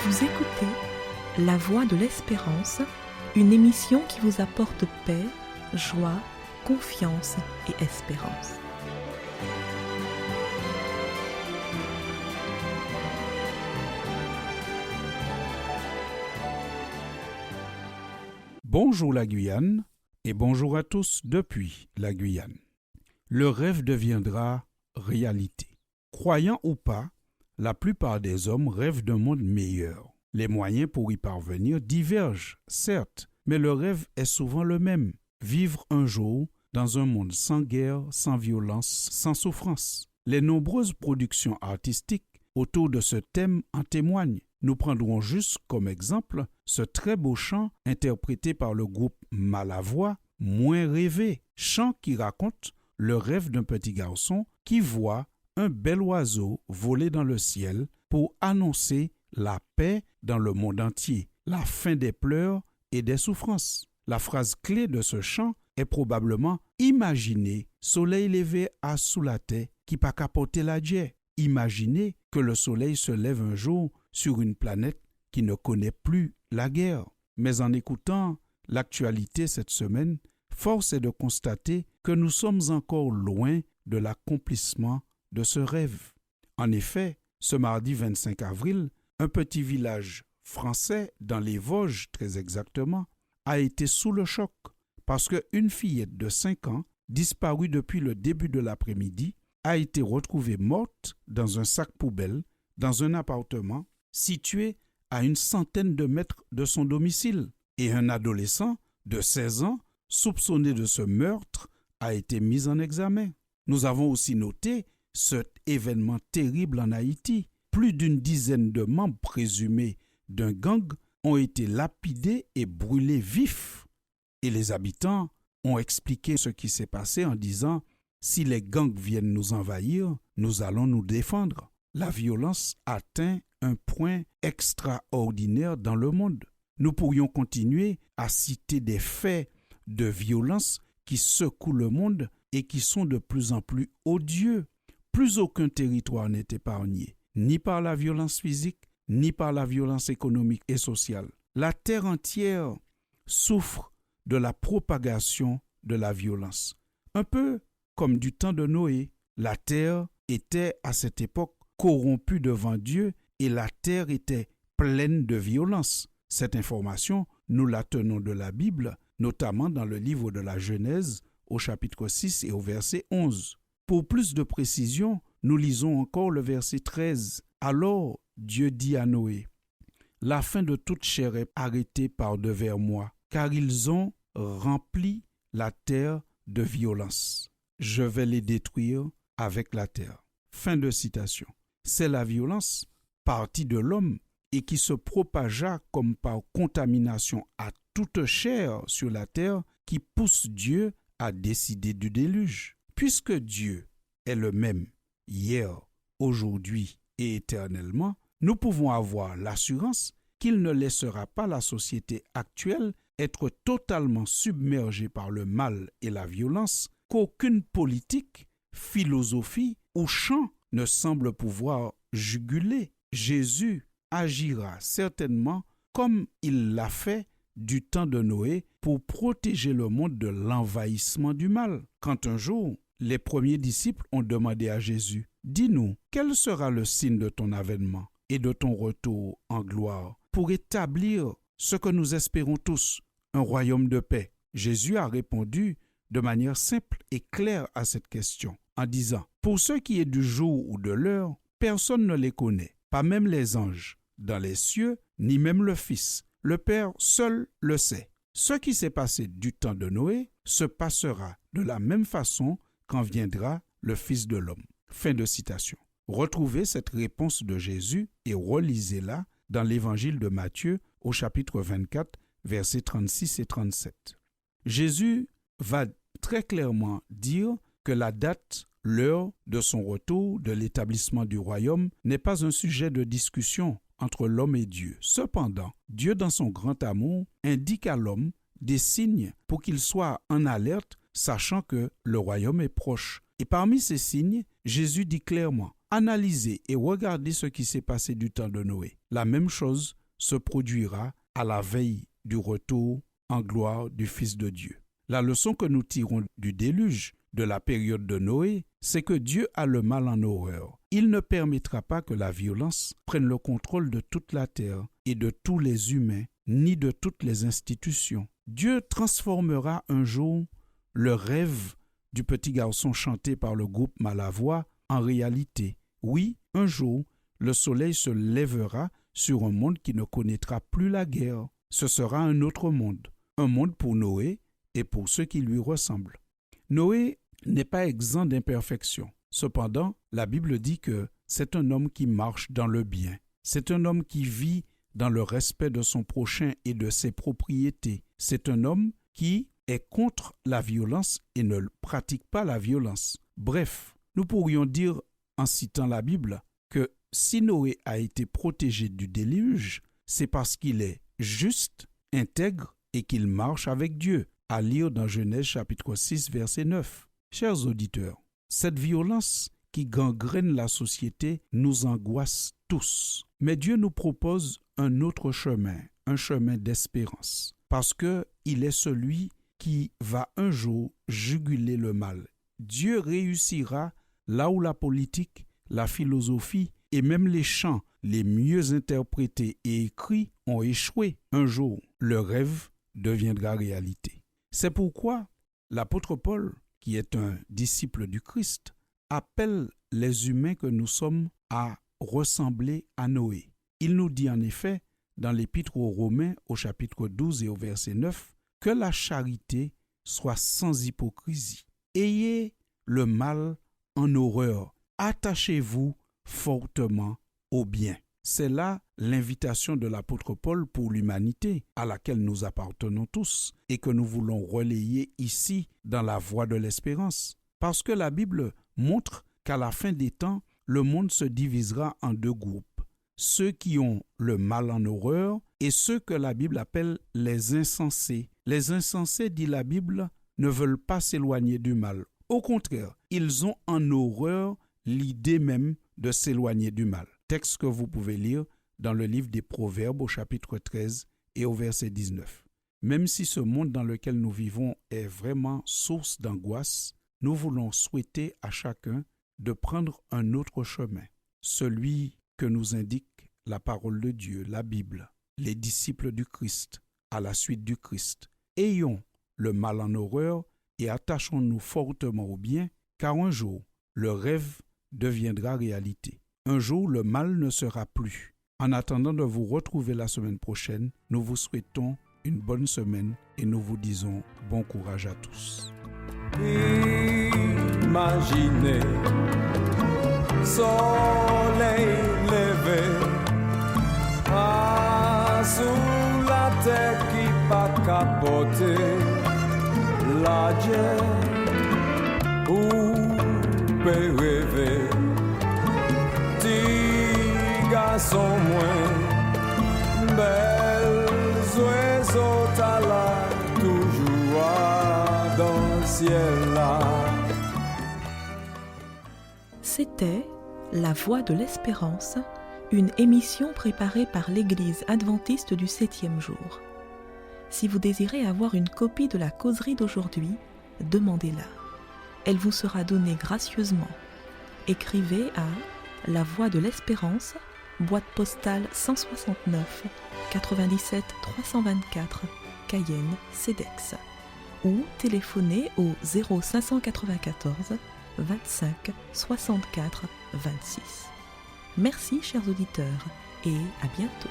Vous écoutez La Voix de l'Espérance, une émission qui vous apporte paix, joie, confiance et espérance. Bonjour la Guyane et bonjour à tous depuis la Guyane. Le rêve deviendra réalité. Croyant ou pas, la plupart des hommes rêvent d'un monde meilleur. Les moyens pour y parvenir divergent, certes, mais le rêve est souvent le même. Vivre un jour dans un monde sans guerre, sans violence, sans souffrance. Les nombreuses productions artistiques autour de ce thème en témoignent. Nous prendrons juste comme exemple ce très beau chant interprété par le groupe Malavoie, Moins rêvé, chant qui raconte le rêve d'un petit garçon qui voit un bel oiseau voler dans le ciel pour annoncer la paix dans le monde entier, la fin des pleurs et des souffrances. La phrase clé de ce chant est probablement « Imaginez, soleil levé à sous la terre qui pas capoter la dieu. Imaginez que le soleil se lève un jour sur une planète qui ne connaît plus la guerre. » Mais en écoutant l'actualité cette semaine, force est de constater que nous sommes encore loin de l'accomplissement de ce rêve. En effet, ce mardi 25 avril, un petit village français, dans les Vosges très exactement, a été sous le choc parce qu'une fillette de 5 ans, disparue depuis le début de l'après-midi, a été retrouvée morte dans un sac poubelle dans un appartement situé à une centaine de mètres de son domicile. Et un adolescent de 16 ans, soupçonné de ce meurtre, a été mis en examen. Nous avons aussi noté cet événement terrible en Haïti. Plus d'une dizaine de membres présumés d'un gang ont été lapidés et brûlés vifs. Et les habitants ont expliqué ce qui s'est passé en disant « Si les gangs viennent nous envahir, nous allons nous défendre ». La violence atteint un point extraordinaire dans le monde. Nous pourrions continuer à citer des faits de violence qui secouent le monde et qui sont de plus en plus odieux. Plus aucun territoire n'est épargné, ni par la violence physique, ni par la violence économique et sociale. La terre entière souffre de la propagation de la violence. Un peu comme du temps de Noé, la terre était à cette époque corrompue devant Dieu et la terre était pleine de violence. Cette information, nous la tenons de la Bible, notamment dans le livre de la Genèse, au chapitre 6 et au verset 11. Pour plus de précision, nous lisons encore le verset 13. Alors Dieu dit à Noé, « La fin de toute chair est arrêtée par devers moi, car ils ont rempli la terre de violence. Je vais les détruire avec la terre. » Fin de citation. C'est la violence partie de l'homme et qui se propagea comme par contamination à toute chair sur la terre qui pousse Dieu à décider du déluge. Puisque Dieu est le même hier, aujourd'hui et éternellement, nous pouvons avoir l'assurance qu'il ne laissera pas la société actuelle être totalement submergée par le mal et la violence, qu'aucune politique, philosophie ou chant ne semble pouvoir juguler. Jésus agira certainement comme il l'a fait du temps de Noé pour protéger le monde de l'envahissement du mal. Quand un jour, les premiers disciples ont demandé à Jésus, « Dis-nous, quel sera le signe de ton avènement et de ton retour en gloire pour établir ce que nous espérons tous, un royaume de paix ?» Jésus a répondu de manière simple et claire à cette question en disant, « Pour ce qui est du jour ou de l'heure, personne ne les connaît, pas même les anges dans les cieux, ni même le Fils. Le Père seul le sait. Ce qui s'est passé du temps de Noé se passera de la même façon quand viendra le Fils de l'homme. » Fin de citation. Retrouvez cette réponse de Jésus et relisez-la dans l'évangile de Matthieu au chapitre 24, versets 36 et 37. Jésus va très clairement dire que la date, l'heure de son retour, de l'établissement du royaume, n'est pas un sujet de discussion entre l'homme et Dieu. Cependant, Dieu, dans son grand amour, indique à l'homme des signes pour qu'il soit en alerte, sachant que le royaume est proche. Et parmi ces signes, Jésus dit clairement, Analysez et regardez ce qui s'est passé du temps de Noé. La même chose se produira à la veille du retour en gloire du Fils de Dieu. La leçon que nous tirons du déluge, de la période de Noé, c'est que Dieu a le mal en horreur. Il ne permettra pas que la violence prenne le contrôle de toute la terre et de tous les humains, ni de toutes les institutions. Dieu transformera un jour le rêve du petit garçon chanté par le groupe Malavoie en réalité. Oui, un jour, le soleil se lèvera sur un monde qui ne connaîtra plus la guerre. Ce sera un autre monde, un monde pour Noé et pour ceux qui lui ressemblent. Noé n'est pas exempt d'imperfection. Cependant, la Bible dit que c'est un homme qui marche dans le bien. C'est un homme qui vit dans le respect de son prochain et de ses propriétés. C'est un homme qui est contre la violence et ne pratique pas la violence. Bref, nous pourrions dire, en citant la Bible, que si Noé a été protégé du déluge, c'est parce qu'il est juste, intègre et qu'il marche avec Dieu, à lire dans Genèse chapitre 6, verset 9. Chers auditeurs, cette violence qui gangrène la société nous angoisse tous. Mais Dieu nous propose un autre chemin, un chemin d'espérance, parce qu'il est celui qui va un jour juguler le mal. Dieu réussira là où la politique, la philosophie et même les chants les mieux interprétés et écrits ont échoué. Un jour, le rêve deviendra réalité. C'est pourquoi l'apôtre Paul, qui est un disciple du Christ, appelle les humains que nous sommes à ressembler à Noé. Il nous dit en effet, dans l'Épître aux Romains, au chapitre 12 et au verset 9, que la charité soit sans hypocrisie. Ayez le mal en horreur. Attachez-vous fortement au bien. C'est là l'invitation de l'apôtre Paul pour l'humanité, à laquelle nous appartenons tous et que nous voulons relayer ici dans la voie de l'espérance. Parce que la Bible montre qu'à la fin des temps, le monde se divisera en deux groupes. Ceux qui ont le mal en horreur et ceux que la Bible appelle les insensés. Les insensés, dit la Bible, ne veulent pas s'éloigner du mal. Au contraire, ils ont en horreur l'idée même de s'éloigner du mal. Texte que vous pouvez lire dans le livre des Proverbes au chapitre 13 et au verset 19. Même si ce monde dans lequel nous vivons est vraiment source d'angoisse, nous voulons souhaiter à chacun de prendre un autre chemin, celui que nous indique la parole de Dieu, la Bible, les disciples du Christ, à la suite du Christ. Ayons le mal en horreur et attachons-nous fortement au bien, car un jour, le rêve deviendra réalité. Un jour, le mal ne sera plus. En attendant de vous retrouver la semaine prochaine, nous vous souhaitons une bonne semaine et nous vous disons bon courage à tous. Imaginez soleil levé sous la terre qui pas capoter la Dieu ou peut rêver petit garçon moins belle oiseaux là toujours dans le ciel là. C'était La Voix de l'Espérance, une émission préparée par l'Église adventiste du 7e jour. Si vous désirez avoir une copie de la causerie d'aujourd'hui, demandez-la. Elle vous sera donnée gracieusement. Écrivez à La Voix de l'Espérance, boîte postale 169 97 324, Cayenne, CEDEX, ou téléphonez au 0594 25 64 26. Merci chers auditeurs et à bientôt.